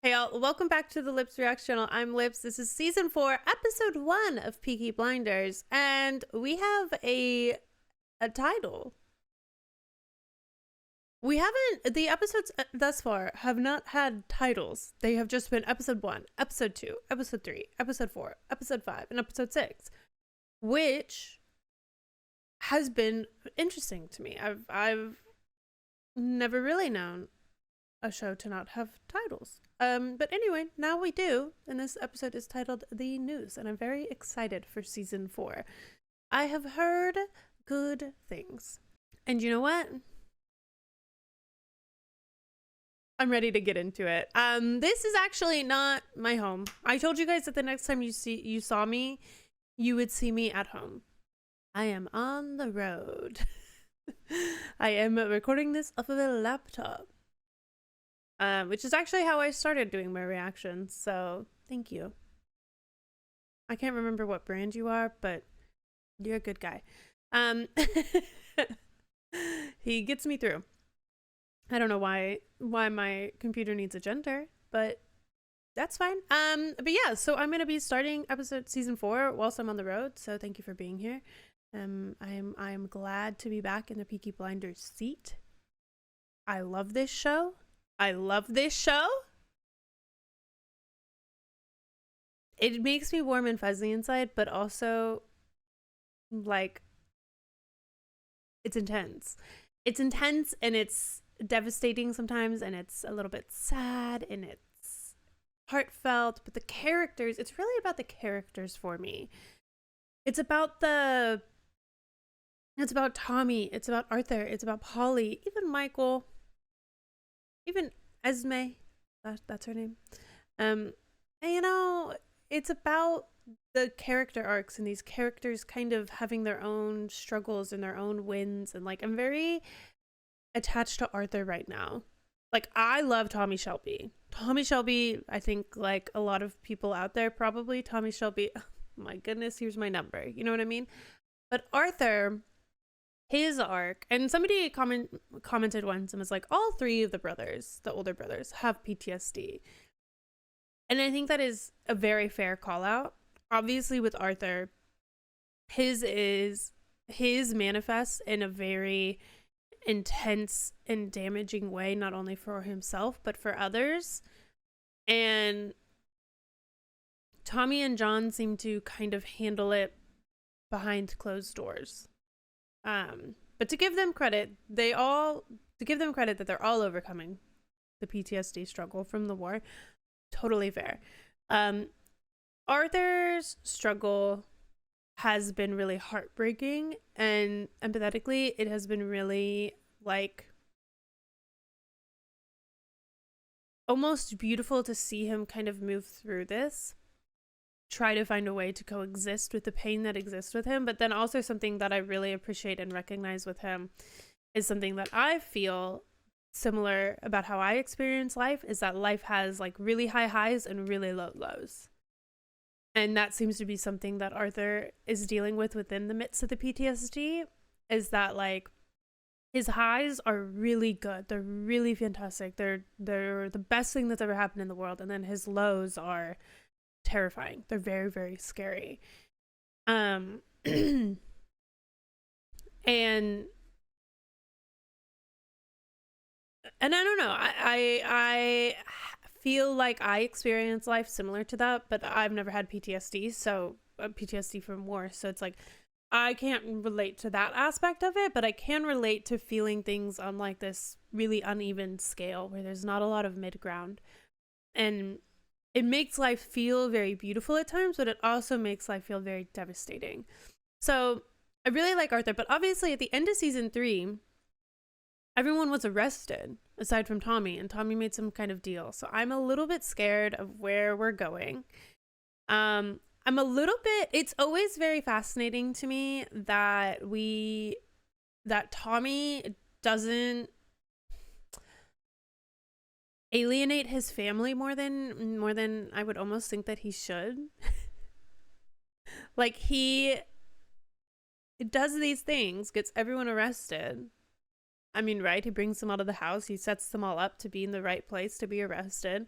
Hey all, welcome back to the Lips Reacts channel. I'm Lips. This is season 4, episode 1 of Peaky Blinders, and we have a title. We haven't, the episodes thus far have not had titles. They have just been episode 1, episode 2, episode 3, episode 4, episode 5, and episode 6, which has been interesting to me. I've never really known a show to not have titles. But anyway, now we do, and this episode is titled The News, and I'm very excited for season 4. I have heard good things. And you know what? I'm ready to get into it. This is actually not my home. I told you guys that the next time you saw me, you would see me at home. I am on the road. I am recording this off of a laptop. Which is actually how I started doing my reactions, so thank you. I can't remember what brand you are, but you're a good guy. He gets me through. I don't know why my computer needs a gender, but that's fine. But yeah, so I'm gonna be starting season 4 whilst I'm on the road, so thank you for being here. I'm glad to be back in the Peaky Blinders seat. I love this show. It makes me warm and fuzzy inside, but also, like, it's intense. It's intense and it's devastating sometimes, and it's a little bit sad and it's heartfelt, but the characters, it's really about the characters for me. It's about Tommy, it's about Arthur, it's about Polly, even Michael, even Esme, that's her name. And you know, it's about the character arcs and these characters kind of having their own struggles and their own wins. And like, I'm very attached to Arthur right now. Like, I love Tommy Shelby. Tommy Shelby, I think like a lot of people out there, probably Tommy Shelby, oh my goodness, here's my number. You know what I mean? But Arthur, his arc, and somebody commented once and was like, all 3 of the brothers, the older brothers, have PTSD. And I think that is a very fair call out. Obviously with Arthur, his manifests in a very intense and damaging way, not only for himself but for others. And Tommy and John seem to kind of handle it behind closed doors. But to give them credit, that they're all overcoming the PTSD struggle from the war. Totally fair. Arthur's struggle has been really heartbreaking, and empathetically, it has been really, like, almost beautiful to see him kind of move through this, try to find a way to coexist with the pain that exists with him. But then also something that I really appreciate and recognize with him is something that I feel similar about how I experience life, is that life has like really high highs and really low lows. And that seems to be something that Arthur is dealing with within the midst of the PTSD, is that like his highs are really good. They're really fantastic. They're the best thing that's ever happened in the world. And then his lows are terrifying. They're very, very scary. And I don't know. I feel like I experience life similar to that, but I've never had PTSD, so PTSD from war. So it's like I can't relate to that aspect of it, but I can relate to feeling things on like this really uneven scale where there's not a lot of mid ground. And it makes life feel very beautiful at times, but it also makes life feel very devastating. So I really like Arthur, but obviously at the end of season 3, everyone was arrested aside from Tommy, and Tommy made some kind of deal. So I'm a little bit scared of where we're going. I'm a little bit, it's always very fascinating to me that Tommy doesn't alienate his family more than I would almost think that he should. Like, he does these things, gets everyone arrested, I mean, right? He brings them out of the house. He sets them all up to be in the right place to be arrested.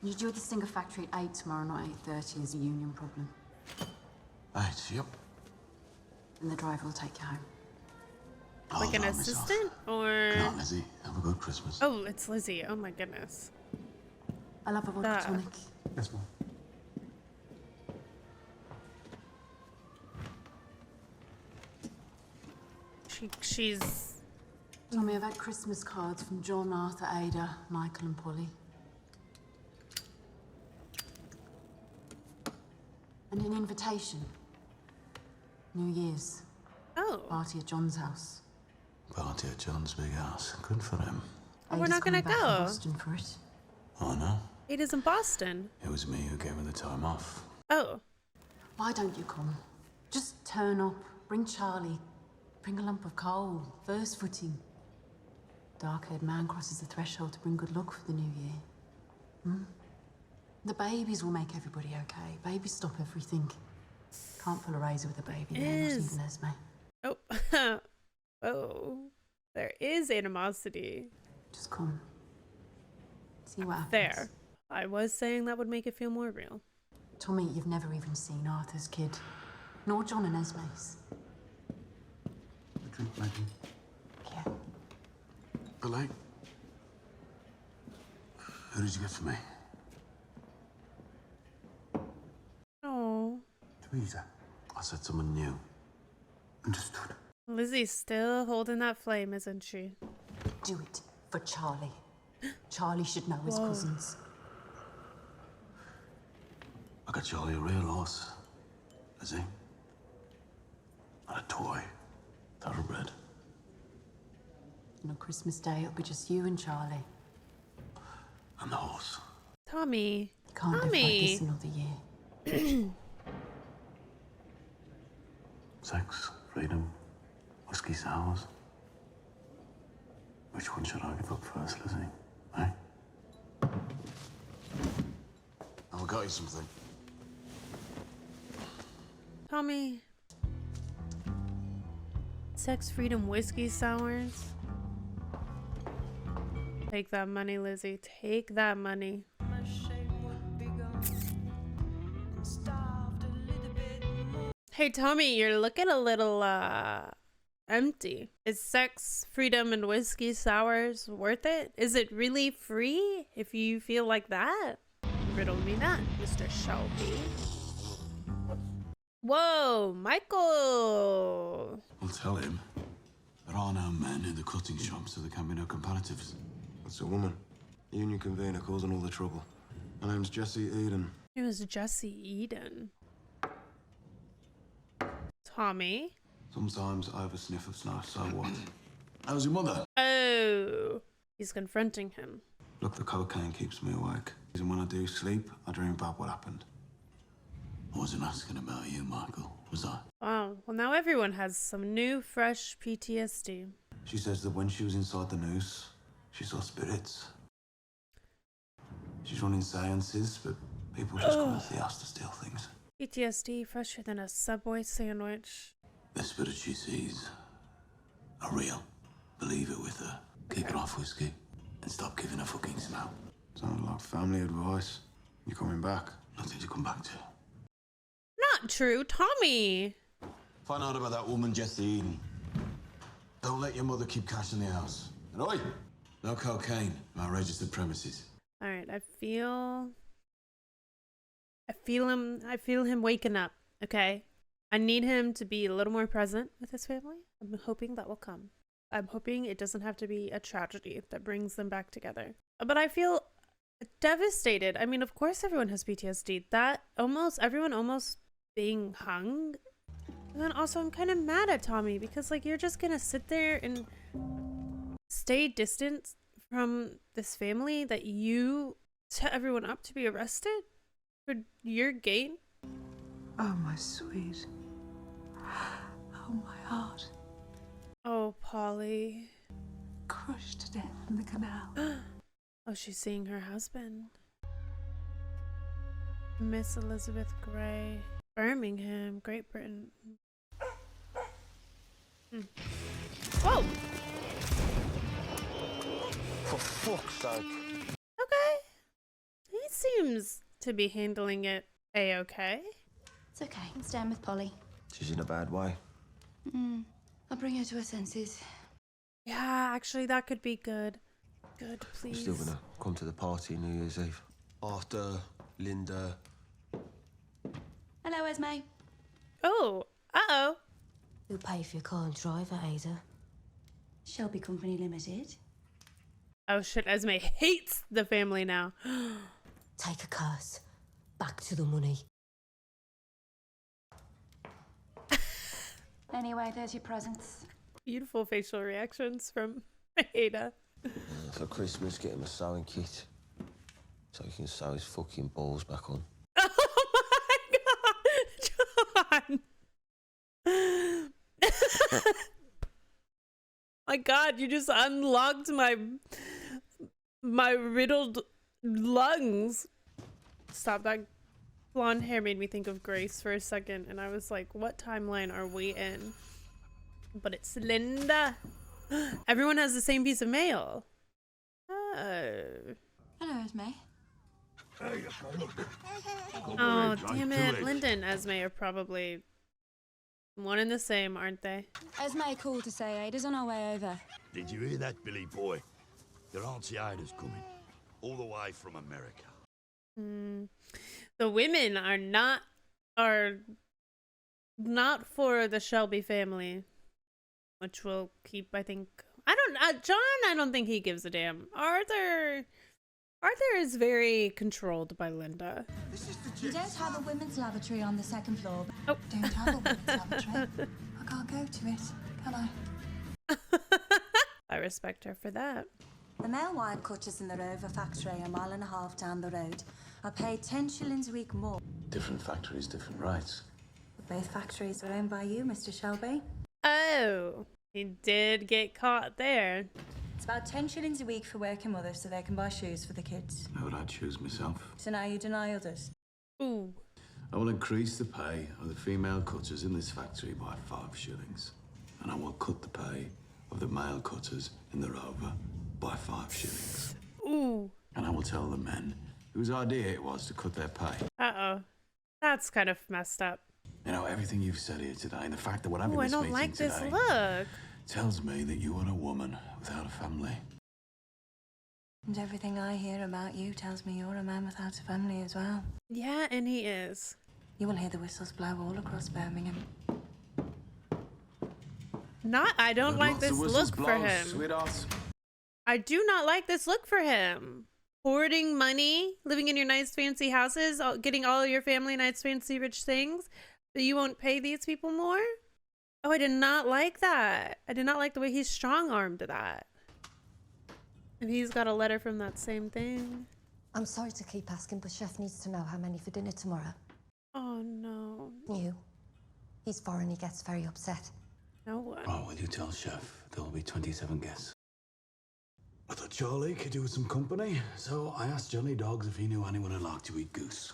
You due at the Singer factory at 8 tomorrow, not 8:30 is a union problem. Right, yep. And the driver will take you home. Like an assistant or? Come on, Lizzie. Have a good Christmas. Oh, it's Lizzie. Oh my goodness. I love a vodka Duh. tonic. Yes, ma'am. She's. Tommy, I've had Christmas cards from John, Arthur, Ada, Michael and Polly. And an invitation. New Year's. Oh. Party at John's house. Party at John's big house. Good for him. Oh, we're Ada's not gonna coming back from go. Boston for it. Oh, no? It is in Boston. It was me who gave her the time off. Oh. Why don't you come? Just turn up, bring Charlie, bring a lump of coal, first footing. Dark-haired man crosses the threshold to bring good luck for the new year. Hmm? The babies will make everybody okay. Babies stop everything. Can't pull a razor with a baby there, not even Esme. Oh. Oh. There is animosity. Just come. See what happens. There. I was saying that would make it feel more real. Tommy, you've never even seen Arthur's kid. Nor John and Esme's. A drink, maybe. Yeah. Billy? Who did you get for me? Oh. Teresa. I said someone new. Understood. Lizzie's still holding that flame, isn't she? Do it for Charlie. Charlie should know his Whoa. cousins. I got Charlie a real horse. Is he? And a toy. Thoroughbred. And on Christmas Day, it'll be just you and Charlie. And the horse. Tommy. Can't live like Tommy. this another year. Sex, freedom, whiskey sours. Which one should I give up first, Lizzie? Eh? I got you something. Tommy. Sex, freedom, whiskey sours. Take that money, Lizzie. Take that money. Hey, Tommy, you're looking a little, empty. Is sex, freedom, and whiskey sours worth it? Is it really free if you feel like that? Riddle me that, Mr. Shelby. Whoa, Michael! I'll tell him. There are no men in the cutting shop, so there can be no comparatives. That's a woman. Union convener causing all the trouble. My name's Jesse Eden. It was Jesse Eden. Tommy. Sometimes I have a sniff of snuff, so what? How's your mother? Oh, he's confronting him. Look, the cocaine keeps me awake. And when I do sleep, I dream about what happened. I wasn't asking about you, Michael, was I? Wow, well now everyone has some new, fresh PTSD. She says that when she was inside the noose, she saw spirits. She's running seances, but people just come to the house to steal things. PTSD fresher than a Subway sandwich. The spirits she sees are real. Believe it with her. Keep it off whiskey and stop giving a fucking smell. Sounds like family advice. You coming back? Nothing to come back to. Not true, Tommy! Find out about that woman, Jesse Eden. Don't let your mother keep cash in the house. And oi, no cocaine in our registered premises. Alright, I feel him waking up, okay? I need him to be a little more present with his family. I'm hoping that will come. I'm hoping it doesn't have to be a tragedy that brings them back together. But I feel devastated. I mean, of course everyone has PTSD. That everyone almost being hung. And then also I'm kind of mad at Tommy because like you're just gonna sit there and stay distant from this family that you set everyone up to be arrested for your gain. Oh, my sweet. Oh, my heart. Oh, Polly. Crushed to death in the canal. Oh, she's seeing her husband. Miss Elizabeth Gray. Birmingham, Great Britain. Whoa! For fuck's sake. Okay. He's seems to be handling it a-okay. It's okay. I'm staying with Polly. She's in a bad way. I'll bring her to her senses. Yeah, actually, that could be good. Good, We're please. still gonna come to the party New Year's Eve. Arthur, Linda. Hello, Esme. Oh, uh-oh. Who pay for your car and driver, Ada? Shelby Company Limited. Oh, shit, Esme hates the family now. Take a curse. Back to the money. Anyway, there's your presents. Beautiful facial reactions from Ada. For Christmas, get him a sewing kit. So he can sew his fucking balls back on. Oh my god, John! My god, you just unlocked my riddled lungs. Stop, that blonde hair made me think of Grace for a second, and I was like, what timeline are we in? But it's Linda. Everyone has the same piece of mail. Oh. Hello, Esme. Oh, damn it. Linda and Esme are probably one and the same, aren't they? Esme called to say Ada's on our way over. Did you hear that, Billy boy? Your Auntie Ida's coming. All the way from America. The women are not for the Shelby family, which will keep, I think, John, I don't think he gives a damn. Arthur is very controlled by Linda. You don't have a women's lavatory on the second floor. Oh. Don't have a women's lavatory. I can't go to it, can I? I respect her for that. The male wire cutters in the Rover factory a mile and a half down the road are paid 10 shillings a week more. Different factories, different rights. Both factories are owned by you, Mr. Shelby. Oh, he did get caught there. It's about 10 shillings a week for working mothers so they can buy shoes for the kids. How would I choose myself? So now you deny others. Ooh. I will increase the pay of the female cutters in this factory by 5 shillings. And I will cut the pay of the male cutters in the Rover by 5 shillings. Ooh. And I will tell the men whose idea it was to cut their pay. Uh-oh. That's kind of messed up. You know, everything you've said here today, and the fact that we're having Ooh, I this don't meeting like this today look. tells me that you are a woman without a family. And everything I hear about you tells me you're a man without a family as well. Yeah, and he is. You will hear the whistles blow all across Birmingham. I don't like Lots of this whistles look for blow, him. sweetheart. I do not like this look for him. Hoarding money, living in your nice fancy houses, getting all your family nice fancy rich things, but you won't pay these people more? Oh, I did not like that. I did not like the way he strong-armed that. And he's got a letter from that same thing. I'm sorry to keep asking, but Chef needs to know how many for dinner tomorrow. Oh, no. You. He's foreign, he gets very upset. No one. Oh, will you tell Chef there will be 27 guests? I thought Charlie could do with some company, so I asked Johnny Dogs if he knew anyone who'd like to eat goose.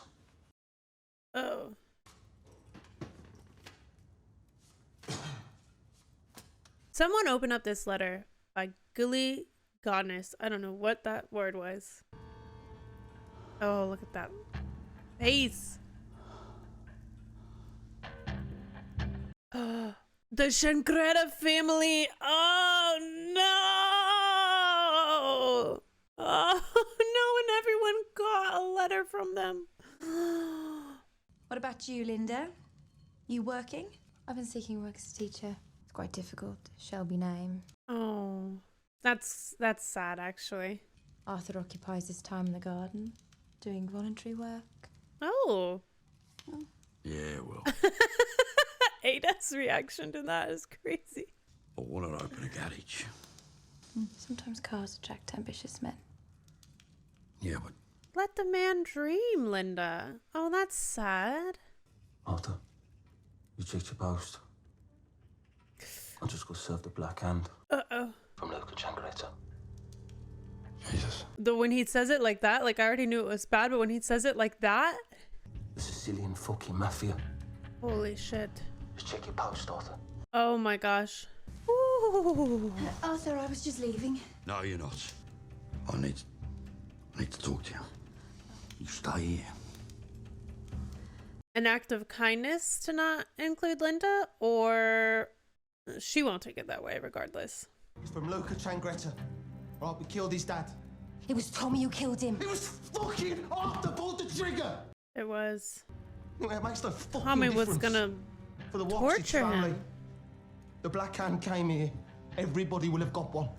Oh. Someone open up this letter by Gully Goddess. I don't know what that word was. Oh, look at that face. The Shankreta family. Oh no! Oh no! And everyone got a letter from them. What about you, Linda? You working? I've been seeking work as a teacher. It's quite difficult. Shelby name. Oh, that's sad actually. Arthur occupies his time in the garden, doing voluntary work. Oh. Yeah, well. Ada's reaction to that is crazy. I want to open a garage. Sometimes cars attract ambitious men. Yeah, but Let the man dream, Linda. Oh, that's sad. Arthur, you checked your post. I just got served a black hand Uh-oh. from local Changretta. Jesus. When he says it like that, like I already knew it was bad, but when he says it like that, The Sicilian fucking mafia. holy shit. Just check your post, Arthur. Oh my gosh. Ooh. Arthur, I was just leaving. No, you're not. I need to talk to you. You stay stay here. An act of kindness to not include Linda, or she won't take it that way regardless. It's from Luca Changretta. Right, we killed his dad. It was Tommy who killed him. It was fucking Arthur pulled the trigger. It was. It makes no fucking Tommy was difference. gonna For the torture family. him. The Black Hand came here. Everybody will have got one.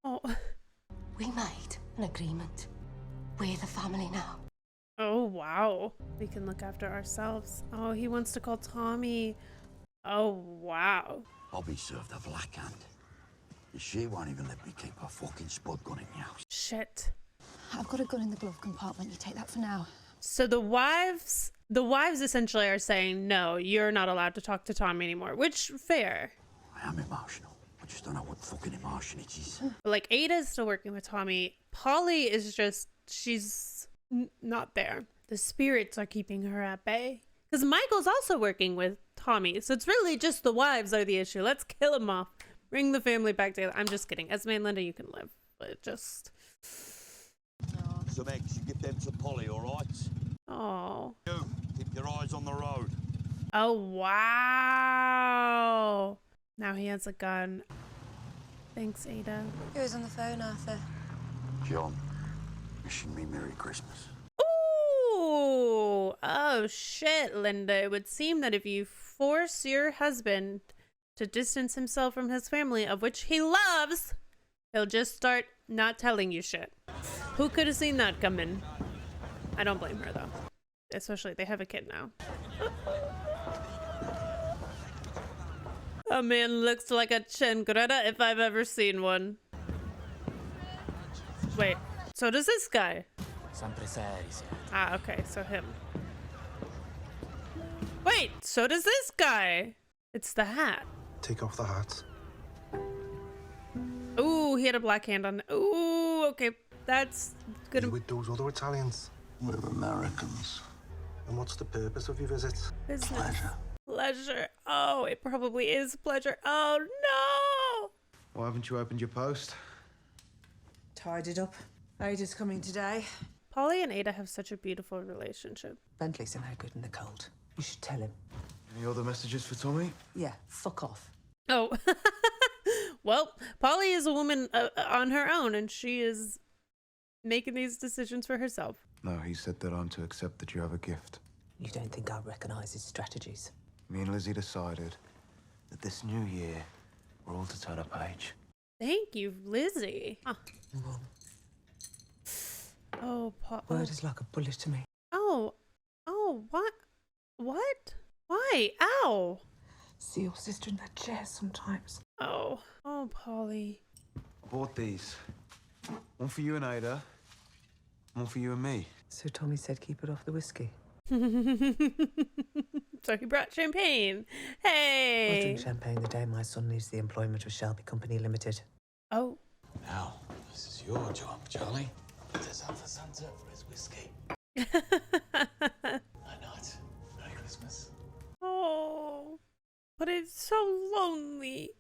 Oh. We made an agreement. We're the family now. Oh, wow. We can look after ourselves. Oh, he wants to call Tommy. Oh, wow. Bobby served a Black Hand. And she won't even let me keep her fucking spud gun in the house. Shit. I've got a gun in the glove compartment. You take that for now. So the wives essentially are saying, no, you're not allowed to talk to Tommy anymore, which, fair. I am emotional. I just don't know what fucking emotion it is. But like, Ada's still working with Tommy. Polly is just, she's not there. The spirits are keeping her at bay. Because Michael's also working with Tommy. So it's really just the wives are the issue. Let's kill them off. Bring the family back together. I'm just kidding. Esme and Linda, you can live. But just... Some eggs, you give them to Polly, all right? Oh. You, keep your eyes on the road. Oh, wow. Now he has a gun. Thanks, Ada. Who was on the phone, Arthur? John, wishing me Merry Christmas. Ooh. Oh, shit, Linda. It would seem that if you force your husband to distance himself from his family, of which he loves, he'll just start not telling you shit. Who could have seen that coming? I don't blame her, though. Especially, they have a kid now. A man looks like a Changretta if I've ever seen one. Wait, so does this guy? Ah, okay, so him. Wait, so does this guy? It's the hat. Take off the hat. Ooh, he had a black hand on. Ooh, okay, that's good. You with those other Italians? We're Americans. And what's the purpose of your visit? Business. Pleasure. Pleasure. Oh, it probably is pleasure. Oh, no! Why haven't you opened your post? Tidied up. Ada's coming today. Polly and Ada have such a beautiful relationship. Bentley's no good in the cold. You should tell him. Any other messages for Tommy? Yeah, fuck off. Oh. Well, Polly is a woman on her own, and she is making these decisions for herself. No, he said that I'm to accept that you have a gift. You don't think I recognise his strategies? Me and Lizzie decided that this new year, we're all to turn a page. Thank you, Lizzie. Ah. Oh, Word is like a bullet to me. Oh, what? What? Why? Ow! See your sister in that chair sometimes. Oh, Polly. I bought these. One for you and Ada, one for you and me. So Tommy said keep it off the whiskey. So he brought champagne. I'll Hey! drink champagne the day my son leaves the employment of Shelby Company Limited. Oh. Now, this is your job, Charlie. There's up for Santa for his whiskey. I know it. Merry Christmas. Oh, but it's so lonely.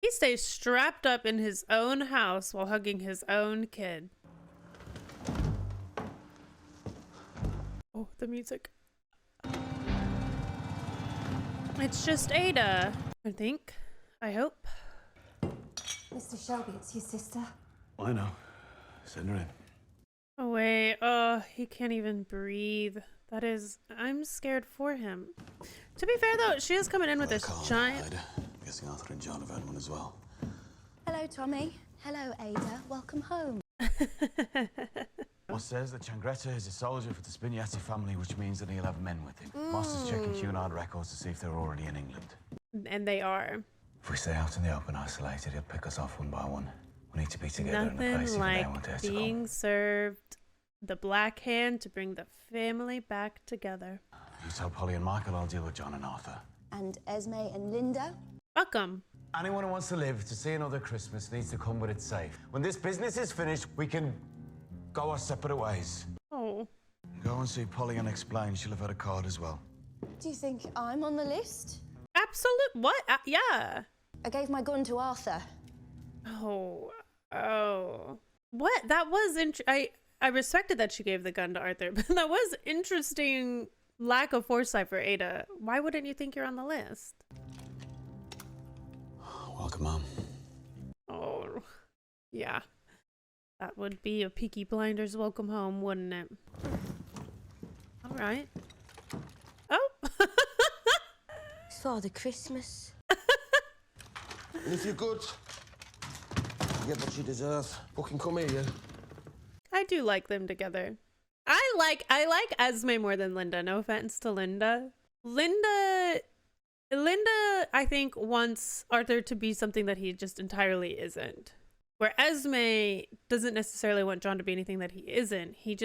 He stays strapped up in his own house while hugging his own kid. Oh, the music. It's just Ada, I think. I hope. Mr. Shelby, it's your sister. I know. Send her in. Oh, wait. Oh, he can't even breathe. That is... I'm scared for him. To be fair, though, she is coming in with this giant... I'm guessing Arthur and John have had one as well. Hello, Tommy. Hello, Ada. Welcome home. Boss says that Changretta is a soldier for the Spignati family, which means that he'll have men with him. Master's checking Cunard records to see if they're already in England. And they are. If we stay out in the open isolated, he'll pick us off one by one. We need to be together in a place Nothing if they like want us to being go. served the black hand to bring the family back together. You tell Polly and Michael I'll deal with John and Arthur. And Esme and Linda? Fuck 'em. Anyone who wants to live to see another Christmas needs to come, but it's safe. When this business is finished, we can go our separate ways. Oh. Go and see Polly and explain. She'll have had a card as well. Do you think I'm on the list? Absolute what? Yeah. I gave my gun to Arthur. Oh. Oh. What? That was I respected that she gave the gun to Arthur, but that was interesting lack of foresight for Ada. Why wouldn't you think you're on the list? Welcome, Mom. Oh. Yeah. That would be a Peaky Blinders welcome home, wouldn't it? All right. Oh. It's Father Christmas. And if you're good, you get what you deserve. Fucking come here, you. I do like them together. I like Esme more than Linda. No offense to Linda. Linda, I think, wants Arthur to be something that he just entirely isn't. Where Esme doesn't necessarily want John to be anything that he isn't. She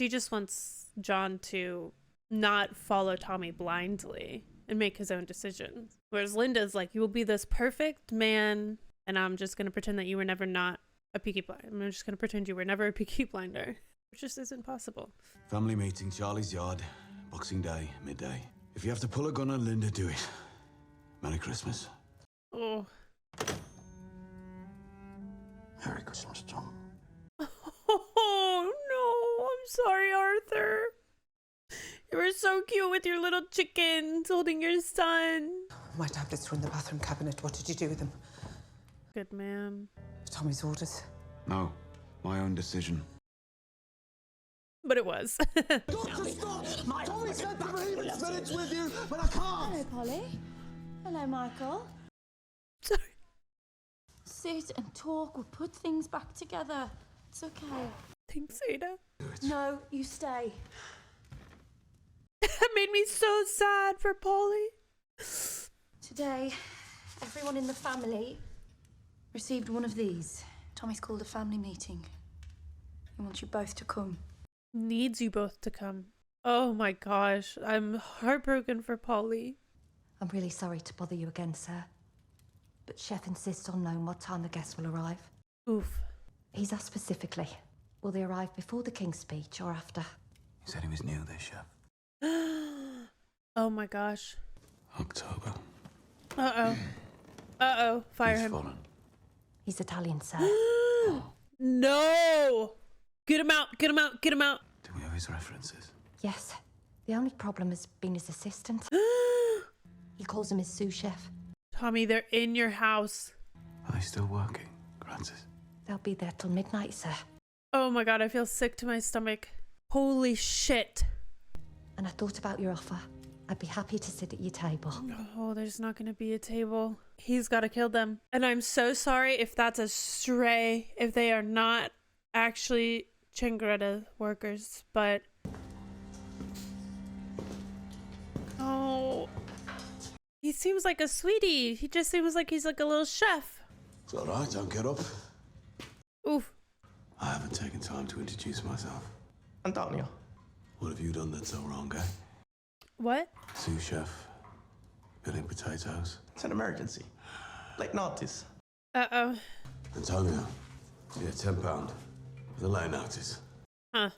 just wants John to not follow Tommy blindly and make his own decisions. Whereas Linda's like, you will be this perfect man, and I'm just gonna pretend that you were never not a Peaky Blinder. I'm just gonna pretend you were never a Peaky Blinder, which just isn't possible. Family meeting, Charlie's Yard, Boxing Day, midday. If you have to pull a gun on Linda, do it. Merry Christmas. Oh. Merry Christmas, Tom. Oh no, I'm sorry, Arthur. You were so cute with your little chickens holding your son. My tablets were in the bathroom cabinet. What did you do with them? Good man. Tommy's orders. No, my own decision. But it was. Tommy said to bring his spirits with you, but I can't. Hello, Polly. Hello, Michael. Sorry. Sit and talk. We'll put things back together. It's okay. Thanks, Ada. No, you stay. That made me so sad for Polly. Today, everyone in the family received one of these. Tommy's called a family meeting. He wants you both to come. Needs you both to come. Oh my gosh, I'm heartbroken for Polly. I'm really sorry to bother you again, sir. But Chef insists on knowing what time the guests will arrive. Oof. He's asked specifically. Will they arrive before the King's speech or after? He said he was new this, Chef. Oh my gosh. October. Uh-oh. Uh-oh. Fire He's him. fallen. He's Italian, sir. No! Get him out! Get him out! Get him out! Do we have his references? Yes. The only problem has been his assistant. He calls him his sous chef. Tommy, they're in your house. Are they still working, Francis? They'll be there till midnight, sir. Oh my god, I feel sick to my stomach. Holy shit. And I thought about your offer. I'd be happy to sit at your table. Oh, there's not gonna be a table. He's gotta kill them. And I'm so sorry if that's a stray, if they are not actually Changretta workers, but... Oh... He seems like a sweetie. He just seems like he's like a little chef. It's all right, don't get up. Oof. I haven't taken time to introduce myself. Antonio. What have you done that's so wrong, eh? What? Sous chef. Peeling potatoes. It's an emergency. Late notice. Uh-oh. Antonio. Yeah, £10 for the late notice. Huh.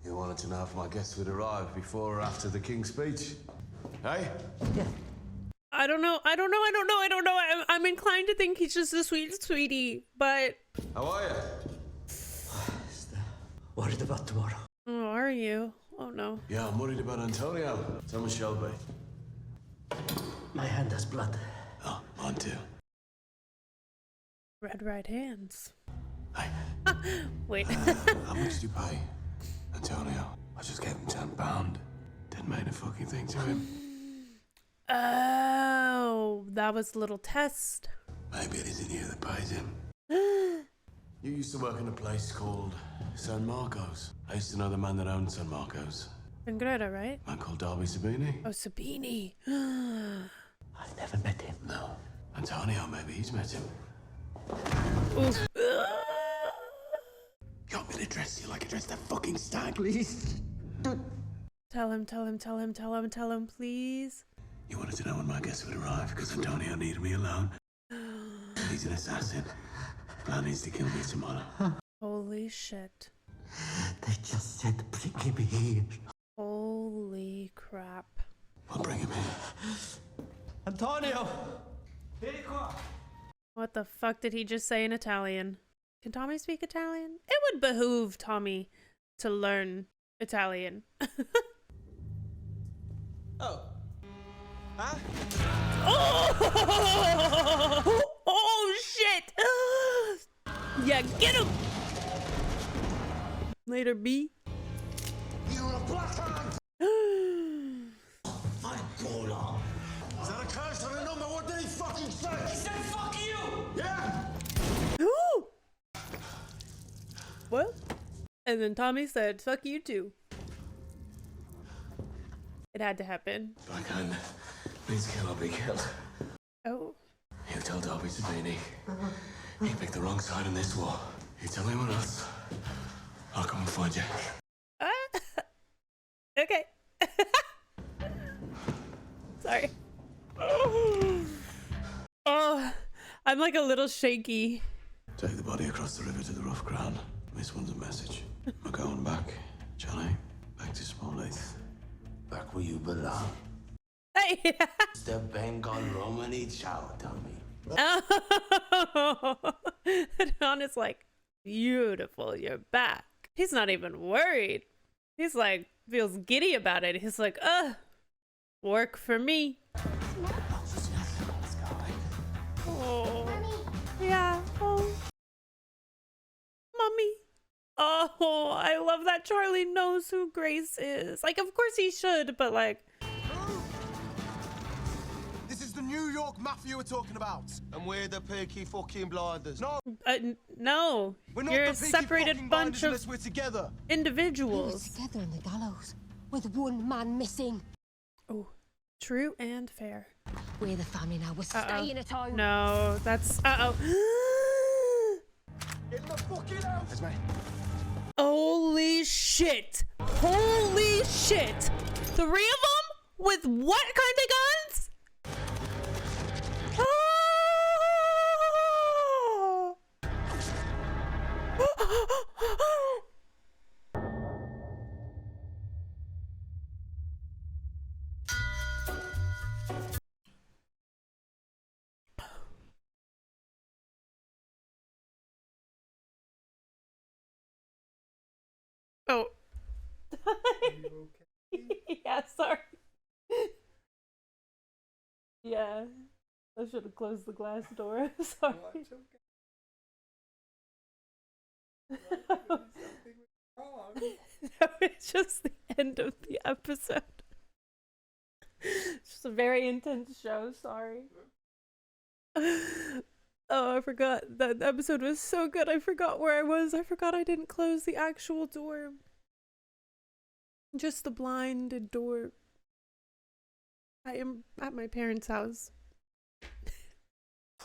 You wanted to know if my guests would arrive before or after the King's speech? Hey? Yeah. I don't know. I'm inclined to think he's just a sweet sweetie, but... How are you? Worried about tomorrow. Oh, are you? Oh, no. Yeah, I'm worried about Antonio. Thomas Shelby. My hand has blood. Oh, mine too. Red right hands. Hey. Wait. How much did you pay, Antonio? I just gave him £10. Didn't mean a fucking thing to him. Oh, that was a little test. Maybe it isn't you that pays him. You used to work in a place called San Marcos. I used to know the man that owned San Marcos. Greta, right? A man called Darby Sabini. Oh, Sabini. I've never met him. No. Antonio, maybe he's met him. Oof. You want me to dress you like I dressed that fucking stag, please? Tell him, please. You wanted to know when my guests would arrive because Antonio needed me alone. He's an assassin. Plan is to kill me tomorrow. Holy shit. They just said bring him here. Holy crap. I'll bring him in. Antonio! What the fuck did he just say in Italian? Can Tommy speak Italian? It would behoove Tommy to learn Italian. Oh. Huh? Oh! Oh shit! Yeah, get him! Later, B. You're a blackhand! My God. Is that a curse on a number? What did he fucking say? He said fuck you! Yeah? Ooh! What? And then Tommy said, fuck you too. It had to happen. Blackhand means kill or be killed. Oh. You tell Darby Sabini he picked the wrong side in this war. You tell anyone else, I'll come and find you. Okay. Sorry. Oh, I'm like a little shaky. Take the body across the river to the rough ground. This one's a message. We're going back, Johnny. Back to Smallheath. Back where you belong. Hey. The Bengal Romani Chow, Tommy. Oh. Don is like, beautiful, you're back. He's not even worried. He's like, feels giddy about it. He's like, work for me. Oh. Yeah. Oh. Mommy. Oh, I love that Charlie knows who Grace is. Like, of course he should, but like... This is the New York mafia we're talking about. And we're the Peaky fucking blinders. No. No. We're not You're the a Peaky separated fucking bunch blinders of unless we're together. individuals. Together in the gallows, with one man missing. Oh, true and fair. We're the family now. We're staying at home. No, that's... In the fucking house. Esme. Holy shit. Holy shit. 3 of them? With what kind of guns? Oh. Yeah, sorry. Yeah. I should have closed the glass door. Sorry. No, it's just the end of the episode. It's just a very intense show, sorry. Oh, I forgot. That episode was so good. I forgot where I was. I forgot I didn't close the actual door. Just the blinded door. I am at my parents' house.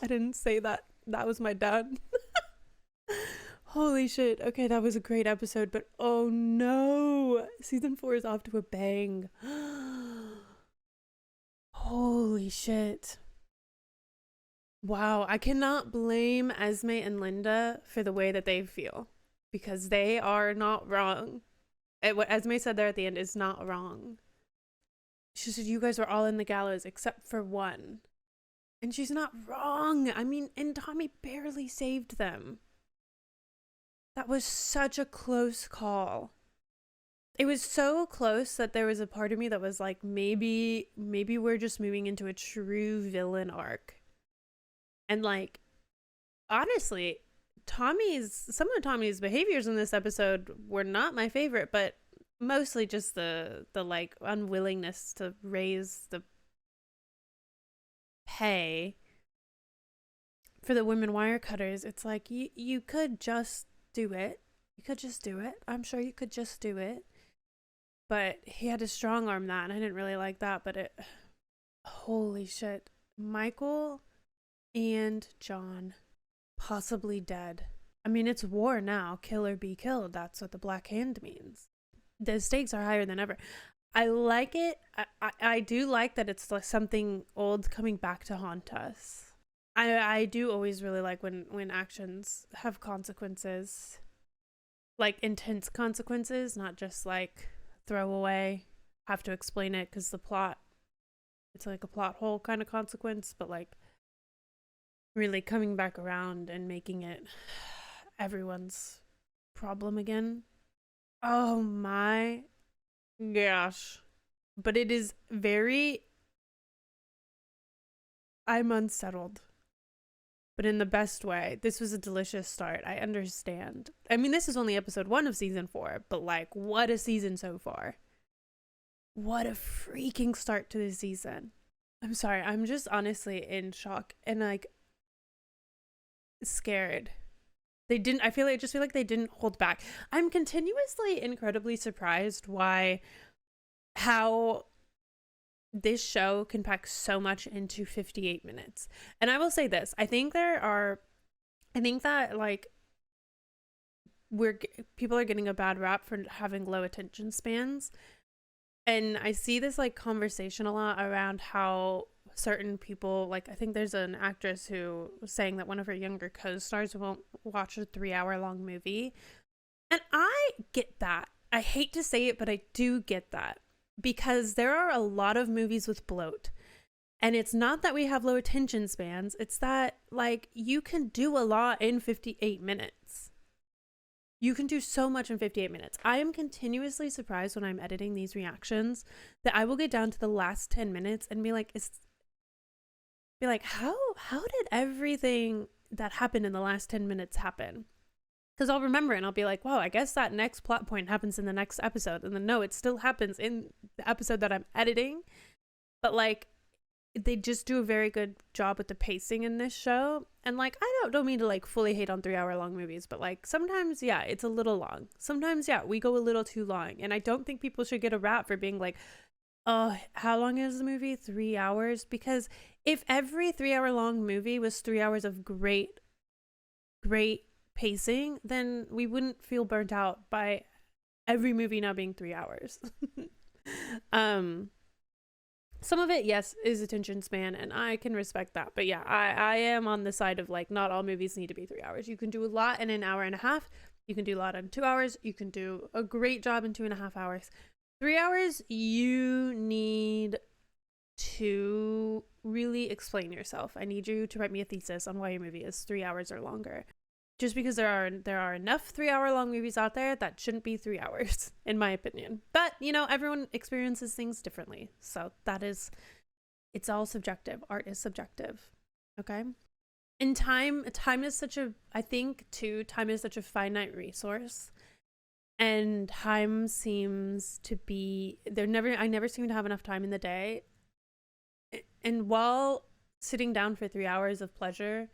I didn't say that. That was my dad. Holy shit. Okay, that was a great episode, but oh no. Season 4 is off to a bang. Holy shit. Wow, I cannot blame Esme and Linda for the way that they feel, because they are not wrong. What Esme said there at the end is not wrong. She said, you guys were all in the gallows except for one. And she's not wrong. I mean, and Tommy barely saved them. That was such a close call. It was so close that there was a part of me that was like, maybe we're just moving into a true villain arc. And like, honestly, some of Tommy's behaviors in this episode were not my favorite, but mostly just the like unwillingness to raise the pay for the women wire cutters. It's like, you could just do it. You could just do it. I'm sure you could just do it. But he had to strong arm that, and I didn't really like that, but it, holy shit. Michael and John possibly dead. I mean, it's war now. Kill or be killed. That's what the Black Hand means. The stakes are higher than ever. I like it. I do like that it's like something old coming back to haunt us. I do always really like when actions have consequences. Like intense consequences, not just like throwaway, have to explain it because the plot, it's like a plot hole kind of consequence, but like really coming back around and making it everyone's problem again. Oh my gosh. But it is very, I'm unsettled, but in the best way. This was a delicious start. I understand. I mean, this is only episode 1 of season 4, but like, what a season so far. What a freaking start to the season. I'm sorry. I'm just honestly in shock and like scared. I just feel like they didn't hold back. I'm continuously incredibly surprised how this show can pack so much into 58 minutes. And I will say this, I think that like people are getting a bad rap for having low attention spans. And I see this like conversation a lot around how certain people, like I think there's an actress who was saying that one of her younger co-stars won't watch a 3-hour long movie. And I get that. I hate to say it, but I do get that, because there are a lot of movies with bloat. And it's not that we have low attention spans, it's that like you can do a lot in 58 minutes. You can do so much in 58 minutes. I am continuously surprised when I'm editing these reactions that I will get down to the last 10 minutes and be like, how did everything that happened in the last 10 minutes happen? Because I'll remember it and I'll be like, wow, I guess that next plot point happens in the next episode. And then no, it still happens in the episode that I'm editing. But like, they just do a very good job with the pacing in this show. And like, I don't mean to like fully hate on 3-hour long movies, but like sometimes, yeah, it's a little long. Sometimes, yeah, we go a little too long. And I don't think people should get a rap for being like, oh, how long is the movie? 3 hours? Because if every 3-hour long movie was 3 hours of great pacing, then we wouldn't feel burnt out by every movie now being 3 hours. Some of it, yes, is attention span, and I can respect that. But yeah, I am on the side of like, not all movies need to be 3 hours. You can do a lot in an hour and a half. You can do a lot in 2 hours. You can do a great job in 2.5 hours. 3 hours, you need to really explain yourself. I need you to write me a thesis on why your movie is 3 hours or longer. Just because there are enough 3-hour long movies out there that shouldn't be 3 hours, in my opinion. But, you know, everyone experiences things differently. So it's all subjective. Art is subjective. Okay? And time is such a finite resource. And time seems to be, I never seem to have enough time in the day. And while sitting down for 3 hours of pleasure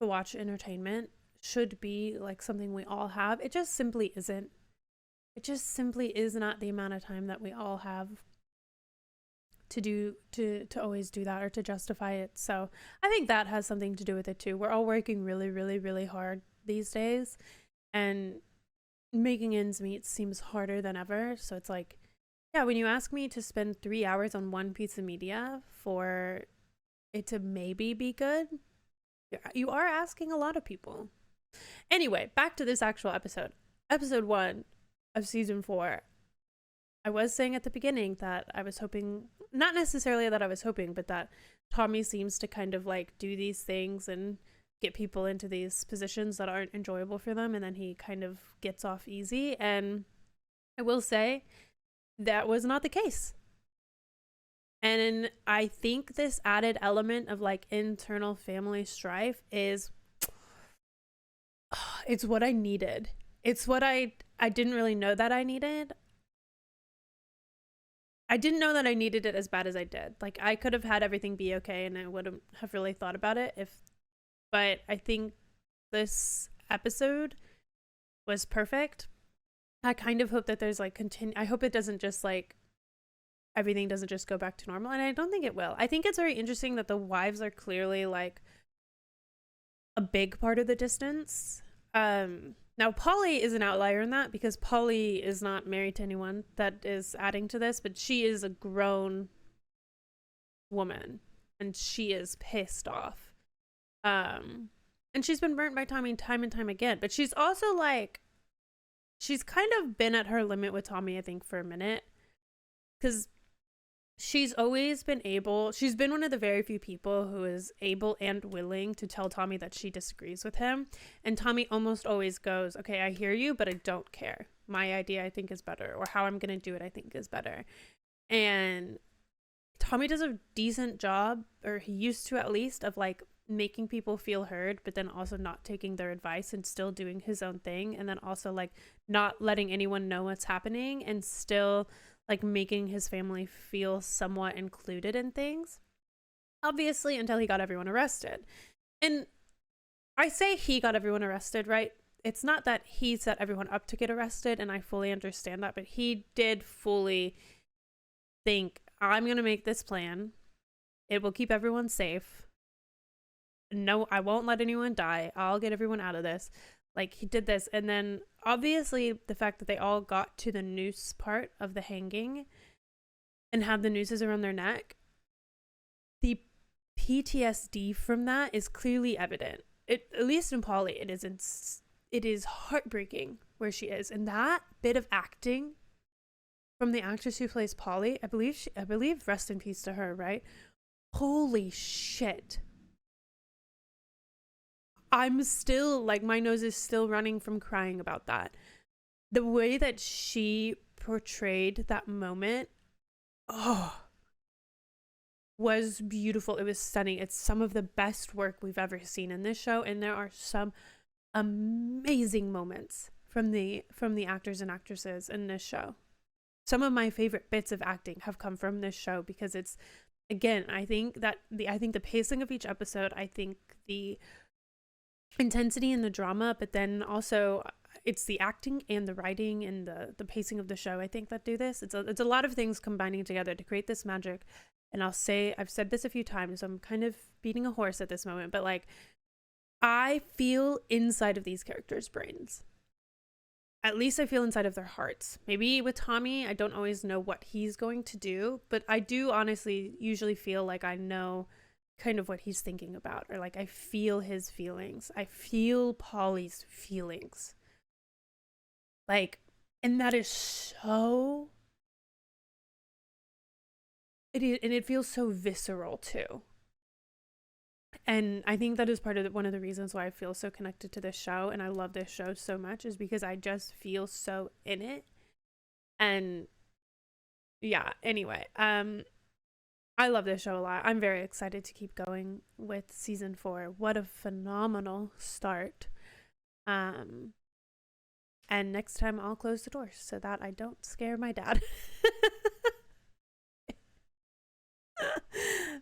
to watch entertainment should be like something we all have, it just simply isn't. It just simply is not the amount of time that we all have to always do that or to justify it. So I think that has something to do with it too. We're all working really, really, really hard these days, and making ends meet seems harder than ever. So it's like, yeah, when you ask me to spend 3 hours on one piece of media for it to maybe be good, you are asking a lot of people. Anyway, back to this actual episode. Episode 1 of season 4. I was saying at the beginning that I was hoping, not necessarily that I was hoping, but that Tommy seems to kind of like do these things and get people into these positions that aren't enjoyable for them, and then he kind of gets off easy. And I will say that was not the case. And I think this added element of like internal family strife it's what I needed. It's what I didn't really know that I needed. I didn't know that I needed it as bad as I did. Like, I could have had everything be okay and I wouldn't have really thought about it but I think this episode was perfect. I kind of hope that there's like I hope it doesn't just like, everything doesn't just go back to normal, and I don't think it will. I think it's very interesting that the wives are clearly like a big part of the distance. Now Polly is an outlier in that, because Polly is not married to anyone. That is adding to this, but she is a grown woman and she is pissed off. And she's been burnt by Tommy time and time again, but she's also like, she's kind of been at her limit with Tommy, I think, for a minute, because she's been one of the very few people who is able and willing to tell Tommy that she disagrees with him. And Tommy almost always goes, okay, I hear you, but I don't care. My idea I think is better, or how I'm going to do it I think is better. And Tommy does a decent job, or he used to at least, of like making people feel heard, but then also not taking their advice and still doing his own thing. And then also like not letting anyone know what's happening and still like making his family feel somewhat included in things. Obviously, until he got everyone arrested. And I say he got everyone arrested, right? It's not that he set everyone up to get arrested, and I fully understand that, but he did fully think, I'm going to make this plan. It will keep everyone safe. No, I won't let anyone die. I'll get everyone out of this. Like, he did this. And then obviously the fact that they all got to the noose part of the hanging and had the nooses around their neck, the PTSD from that is clearly evident. At least in Polly, it is heartbreaking where she is. And that bit of acting from the actress who plays Polly, I believe rest in peace to her, right? Holy shit. I'm still, like, my nose is still running from crying about that. The way that she portrayed that moment, was beautiful. It was stunning. It's some of the best work we've ever seen in this show, and there are some amazing moments from the actors and actresses in this show. Some of my favorite bits of acting have come from this show because it's, again, I think the pacing of each episode, I think the intensity and the drama, but then also it's the acting and the writing and the pacing of the show, I think, that do this. It's a lot of things combining together to create this magic. And I've said this a few times, so I'm kind of beating a horse at this moment, but like, I feel inside of these characters' brains. At least I feel inside of their hearts. Maybe with Tommy, I don't always know what he's going to do, but I do honestly usually feel like I know kind of what he's thinking about, or like I feel his feelings. I feel Polly's feelings. Like, and that is so... It feels so visceral too. And I think that is one of the reasons why I feel so connected to this show, and I love this show so much, is because I just feel so in it. And yeah, anyway, I love this show a lot. I'm very excited to keep going with season 4. What a phenomenal start. And next time I'll close the doors so that I don't scare my dad.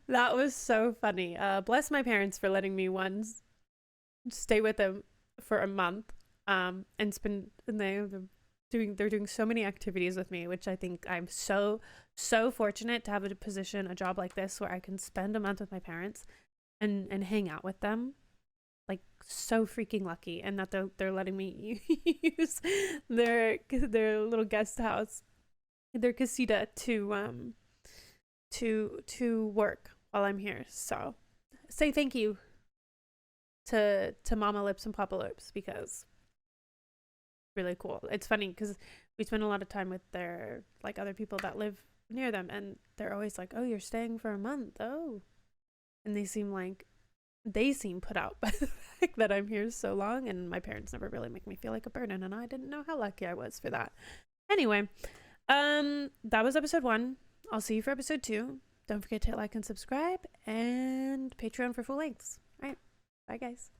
That was so funny. Bless my parents for letting me stay with them for a month. And they're doing so many activities with me, which I think I'm so fortunate to have a job like this where I can spend a month with my parents and hang out with them. Like, so freaking lucky. And that they're letting me use their little guest house, their casita, to work while I'm here. So say thank you to Mama Lips and Papa Lips, because really cool. It's funny because we spend a lot of time with their, like, other people that live near them, and they're always like, oh, you're staying for a month, oh, and they seem put out by the fact that I'm here so long. And my parents never really make me feel like a burden, and I didn't know how lucky I was for that. Anyway, that was episode 1. I'll see you for episode 2. Don't forget to hit like and subscribe, and Patreon for full lengths. All right, bye guys.